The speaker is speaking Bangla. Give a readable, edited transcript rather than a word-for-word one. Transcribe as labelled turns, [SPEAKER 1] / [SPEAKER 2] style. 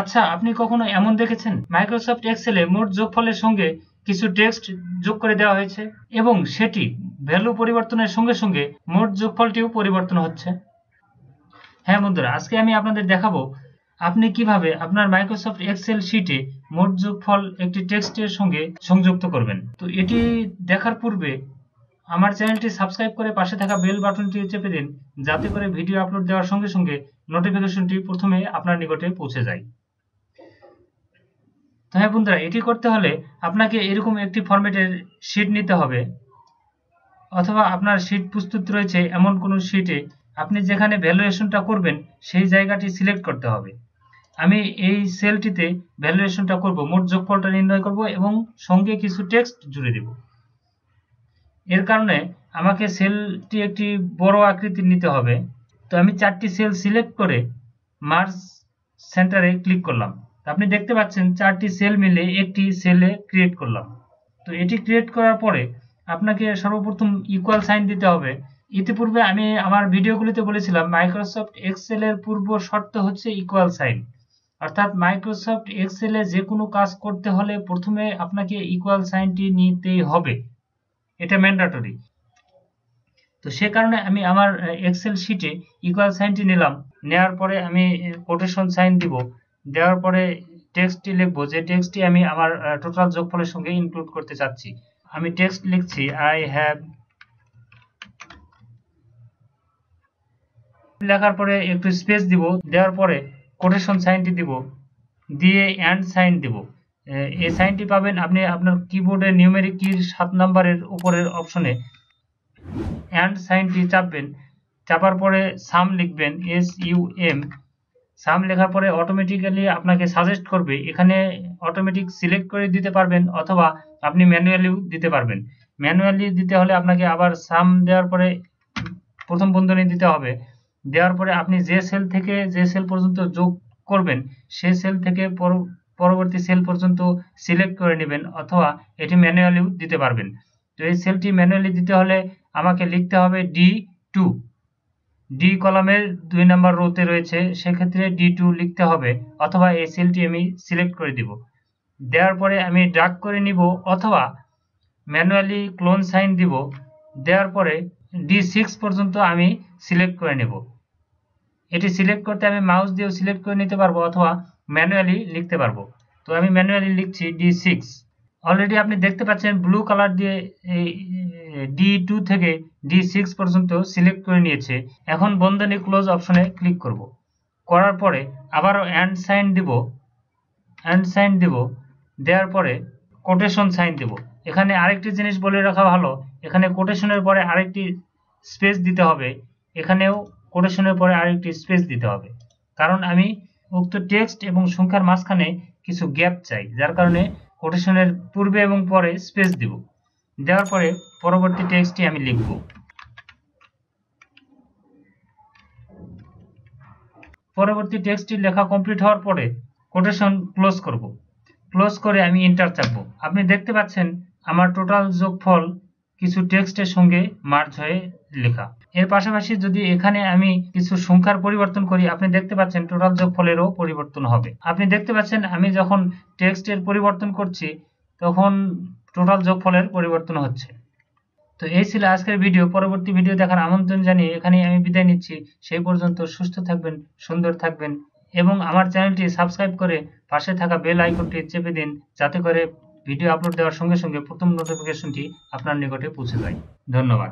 [SPEAKER 1] আচ্ছা, আপনি কখনো এমন দেখেছেন মাইক্রোসফট এক্সেলে মোট যোগফলের সঙ্গে কিছু টেক্সট যোগ করে দেওয়া হয়েছে এবং সেটি ভ্যালু পরিবর্তনের সঙ্গে সঙ্গে মোট যোগফলটিও পরিবর্তন হচ্ছে? হ্যাঁ বন্ধুরা, আজকে আমি আপনাদের দেখাবো আপনি কিভাবে আপনার মাইক্রোসফট এক্সেল শীটে মোট যোগফল একটি টেক্সটের সঙ্গে সংযুক্ত করবেন। তো এটি দেখার পূর্বে আমার চ্যানেলটি সাবস্ক্রাইব করে পাশে থাকা বেল বাটনটি চেপে দিন, যাতে করে ভিডিও আপলোড দেওয়ার সঙ্গে সঙ্গে নোটিফিকেশনটি প্রথমে আপনার নিকটে পৌঁছে যায়। তো হ্যাঁ বন্ধুরা, এটি করতে হলে আপনাকে এরকম একটি ফরম্যাটের শীট নিতে হবে, অথবা আপনার শীট প্রস্তুত রয়েছে এমন কোনো শীটে আপনি যেখানে ভ্যালুয়েশনটা করবেন সেই জায়গাটি সিলেক্ট করতে হবে। আমি এই সেলটিতে ভ্যালুয়েশনটা করব, মোট যোগফলটা নির্ণয় করব এবং সঙ্গে কিছু টেক্সট জুড়ে দেব। এর কারণে আমাকে সেলটি একটি বড় আকৃতির নিতে হবে। তো আমি 4টি সেল সিলেক্ট করে মার্জ সেন্টারে ক্লিক করলাম। আপনি দেখতে পাচ্ছেন 4টি সেল মিলে একটি সেলে ক্রিয়েট করলাম। তো এটি ক্রিয়েট করার পরে আপনাকে সর্বপ্রথম ইকুয়াল সাইন দিতে হবে। ইতিপূর্বে আমি আমার ভিডিওগুলিতে বলেছিলাম মাইক্রোসফট এক্সেলের পূর্ব শর্ত হচ্ছে ইকুয়াল সাইন, অর্থাৎ মাইক্রোসফট এক্সেলে যে কোনো কাজ করতে হলে প্রথমে আপনাকে ইকুয়াল সাইনটি নিতেই হবে, এটা ম্যান্ডেটরি। তো সে কারণে আমি আমার এক্সেল শীটে ইকুয়াল সাইনটি নিলাম। নেওয়ার পরে আমি কোটেশন সাইন দিব, দেওয়ার পরে টেক্সটটি লিখবো, যে টেক্সটটি আমি আমার টোটাল যোগফলের সঙ্গে ইনক্লুড করতে চাচ্ছি। আমি টেক্সট লিখছি আই হ্যাভ, লেখার পরে একটু স্পেস দিব, দেওয়ার পরে কোটেশন সাইনটি দিব, দিয়ে এন্ড সাইন দিব। এই সাইনটি পাবেন আপনি আপনার কিবোর্ডের নিউমেরিক কির 7 নম্বরের উপরের অপশনে এন্ড সাইনটি চাপবেন। চাপার পরে সাম লিখবেন, SUM। সাম লেখার পরে অটোমেটিক্যালি আপনাকে সাজেস্ট করবে, এখানে অটোমেটিক সিলেক্ট করে দিতে পারবেন অথবা আপনি ম্যানুয়ালিও দিতে পারবেন। ম্যানুয়ালি দিতে হলে আপনাকে আবার সাম দেওয়ার পরে প্রথম বন্ধনী দিতে হবে। দেওয়ার পরে আপনি যে সেল থেকে যে সেল পর্যন্ত যোগ করবেন সেই সেল থেকে পরবর্তী সেল পর্যন্ত সিলেক্ট করে নেবেন, অথবা এটি ম্যানুয়ালিও দিতে পারবেন। তো এই সেলটি ম্যানুয়ালি দিতে হলে আমাকে লিখতে হবে D2। ডি কলামের 2 নম্বর রোতে রয়েছে, সেক্ষেত্রে D2 লিখতে হবে, অথবা এই সেলটি আমি সিলেক্ট করে দিব। দেওয়ার পরে আমি ড্র্যাগ করে নিব অথবা ম্যানুয়ালি ক্লোন সাইন দিব। দেওয়ার পরে D6 পর্যন্ত আমি সিলেক্ট করে নেব। এটি সিলেক্ট করতে আমি মাউস দিয়েও সিলেক্ট করে নিতে পারবো অথবা ম্যানুয়ালি লিখতে পারবো। তো আমি ম্যানুয়ালি লিখছি D6। অলরেডি আপনি দেখতে পাচ্ছেন ব্লু কালার দিয়ে এই D2 থেকে D6 পর্যন্ত সিলেক্ট করে নিয়েছে। এখন বন্ধনী ক্লোজ অপশনে ক্লিক করব। করার পরে আবারও এন্ড সাইন দিব, দেওয়ার পরে কোটেশন সাইন দিব। এখানে আরেকটি জিনিস বলে রাখা ভালো, এখানে কোটেশনের পরে আরেকটি স্পেস দিতে হবে, এখানেও কোটেশনের পরে আরেকটি স্পেস দিতে হবে, কারণ আমি উক্ত টেক্সট এবং সংখ্যার মাঝখানে কিছু গ্যাপ চাই, যার কারণে কোটেশনের পূর্বে এবং পরে স্পেস দিব। দেওয়ার পরে পরবর্তী টেক্সটটি আমি লিখব। পরবর্তী টেক্সটটি লেখা কমপ্লিট হওয়ার পরে কোটেশন ক্লোজ করব। ক্লোজ করে আমি এন্টার চাপবো। আপনি দেখতে পাচ্ছেন আমার টোটাল যোগফল কিছু টেক্সটের সঙ্গে মার্জ হয়ে লেখা। এর পাশাপাশি যদি এখানে আমি কিছু সংখ্যার পরিবর্তন করি, আপনি দেখতে পাচ্ছেন টোটাল যোগফলেরও পরিবর্তন হবে। আপনি দেখতে পাচ্ছেন আমি যখন টেক্সটের পরিবর্তন করছি তখন টোটাল যোগফলের পরিবর্তন হচ্ছে। তো এই ছিল আজকের ভিডিও। পরবর্তী ভিডিও দেখার আমন্ত্রণ জানিয়ে এখানেই আমি বিদায় নিচ্ছি। সেই পর্যন্ত সুস্থ থাকবেন, সুন্দর থাকবেন এবং আমার চ্যানেলটি সাবস্ক্রাইব করে পাশে থাকা বেল আইকনটি চেপে দিন, যাতে করে ভিডিও আপলোড দেওয়ার সঙ্গে সঙ্গে প্রথম নোটিফিকেশনটি আপনার নিকটে পৌঁছে যায়। ধন্যবাদ।